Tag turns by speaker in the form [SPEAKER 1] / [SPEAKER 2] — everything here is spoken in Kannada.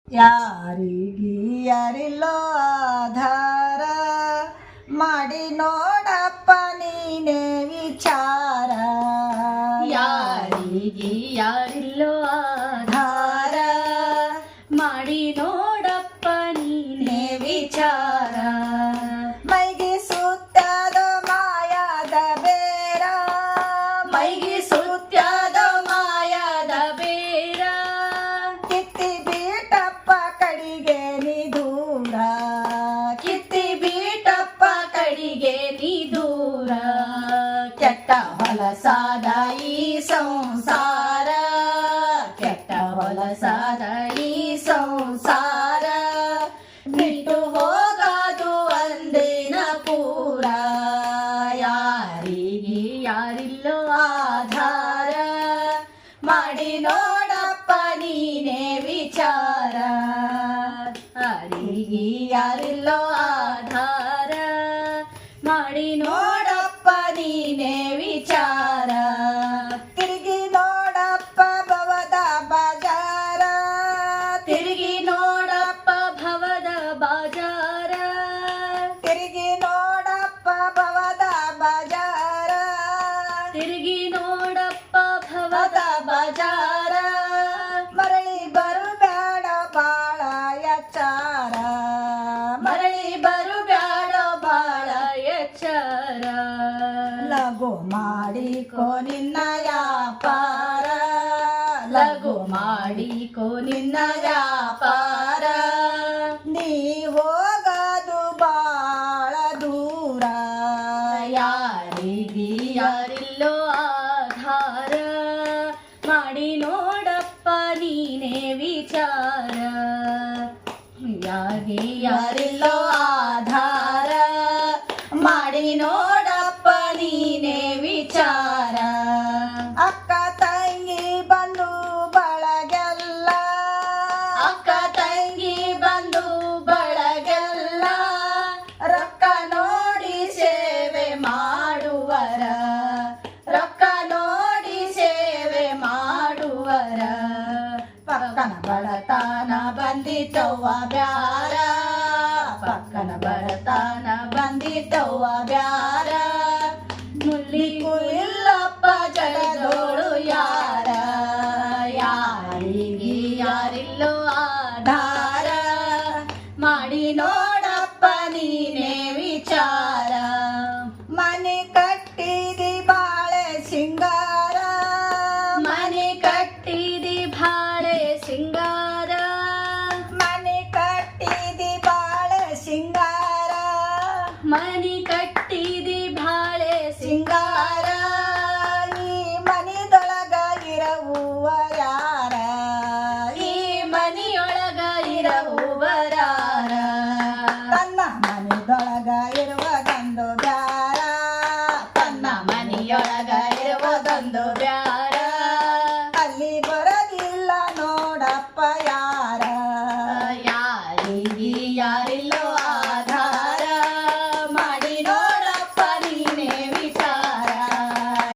[SPEAKER 1] ಯಾರಿಗಿಯರಿಲ್ಲೋ ಆಧಾರ ಮಾಡಿ ನೋಡಪ್ಪ ನೀನೇ ವಿಚಾರ.
[SPEAKER 2] ಯಾರಿಗಿಯರಿಲ್ಲೋ ಆಧಾರ ಮಾಡಿ ನೋಡಪ್ಪ ನೀನೇ ವಿಚಾರ.
[SPEAKER 1] ಮೈಗೆ ಸುತ್ತದ ಮಾಯಾದ ಬೇರ,
[SPEAKER 2] ಮೈಗೆ ಸುತ್ತದ ಮಾಯಾದ ಬೇರ,
[SPEAKER 1] ಕಿತ್ತಿ ಬೀಟಪ್ಪ ಕಡಿಗೆ ನೀ ದೂರ,
[SPEAKER 2] ಕಿತ್ತಿ ಬೀಟಪ್ಪ ಕಡಿಗೆ ನೀ ದೂರ. ಕೆಟ್ಟ ಹೊಲಸಾದ ಈ ಸಂಸಾರ, ಕೆಟ್ಟ ಹೊಲಸಾದ ಈ ಸಂಸಾರ, ಬಿಟ್ಟು ಹೋಗದು ಒಂದಿನ ಪೂರ. ಯಾರಿಗೆ ಯಾರಿಲ್ಲೋ ಆಧಾರ ಮಾಡಿ ನೋಡಪ್ಪ ನೀನೇ ವಿಚಾರ. ಯಾರಿಗೆ ಯಾರಿಲ್ಲೋ ಆಧಾರ ಮಾಡಿ ನೋಡಪ್ಪ ನೀನೇ ವಿಚಾರ.
[SPEAKER 1] ತಿರುಗಿ ನೋಡಪ್ಪ ಭವದ ಬಜಾರ,
[SPEAKER 2] ತಿರುಗಿ ನೋಡಪ್ಪ ಭವದ ಬಾಜಾರ,
[SPEAKER 1] ತಿರುಗಿ ನೋಡಪ್ಪ ಭವದ ಬಜಾರ,
[SPEAKER 2] ತಿರುಗಿ ನೋಡಪ್ಪ ಭವದ ಬಾಜಾರ.
[SPEAKER 1] ಮರಳಿ ಬರುಬೇಡ ಬಾಳ ಎಚ್ಚಾರ,
[SPEAKER 2] ಮರಳಿ ಬರುಬ್ಯಾಡ ಬಾಳ ಎಚ್ಚರ.
[SPEAKER 1] ಲಘು ಮಾಡಿಕೋ ನಿನ್ನ ವ್ಯಾಪಾರ,
[SPEAKER 2] ಲಘು ಮಾಡಿಕೋ ನಿನ್ನ ವ್ಯಾಪಾರ.
[SPEAKER 1] ನೀ ಹೋಗದು ಬಾಳ ದೂರ.
[SPEAKER 2] ಯಾರಿಗೆ ಯಾರಿಲ್ಲೋ ಆಧಾರ ಮಾಡಿ ನೋಡಪ್ಪ ನೀನೇ ವಿಚಾರ. ಯಾರಿಗೆ ಯಾರಿಲ್ಲೋ ಆಧಾರ ಮಾಡಿ ನೋಡಪ್ಪ ನೀನೇ ವಿಚಾರ.
[SPEAKER 1] ಅಕ್ಕ ತಂಗಿ ಬಂದು ಬಳಗೆಲ್ಲ,
[SPEAKER 2] ಅಕ್ಕ ತಂಗಿ ಬಂದು ಬಳಗೆಲ್ಲ, ರೊಕ್ಕ ನೋಡಿ ಸೇವೆ ಮಾಡುವರ, ರೊಕ್ಕ ನೋಡಿ ಸೇವೆ ಮಾಡುವರ.
[SPEAKER 1] ಪಕ್ಕನ
[SPEAKER 2] ಬಡತನ ಬಂದಿತವ್ವ ಬ್ಯಾರ, ಪಕ್ಕನ ಬಡತನ ಬಂದಿತವ್ವ ಬ್ಯಾರ. ಮುಲ್ಲಿಗೂ ಇಲ್ಲಪ್ಪ ಜಗದೋಳು ಯಾರ. ಯಾರಿಗೆ ಯಾರಿಲ್ಲೋ ಆಧಾರ ಮಾಡಿ ನೋಡಪ್ಪ ನೀನೇ ವಿಚಾರ.
[SPEAKER 1] ಮನೆ ಕಟ್ಟಿದಿ ಬಾಳೆ ಸಿಂಗಾರ,
[SPEAKER 2] ಮನೆ ಕಟ್ಟಿದಿ ಬಾಳೆ ಸಿಂಗಾರ,
[SPEAKER 1] ಮನೆ ಕಟ್ಟಿದಿ ಬಾಳೆ ಸಿಂಗಾರ,
[SPEAKER 2] ಮನೆ ಕಟ್ಟಿದಿ ಬಾಳೆ ಸಿಂಗಾರ.
[SPEAKER 1] ಈ ಮನಿದೊಳಗ ಇರವುವ ಯಾರ,
[SPEAKER 2] ಈ ಮನಿಯೊಳಗ ಇರವುವರಾರ.
[SPEAKER 1] ತನ್ನ ಮನಿದೊಳಗ ಇರುವ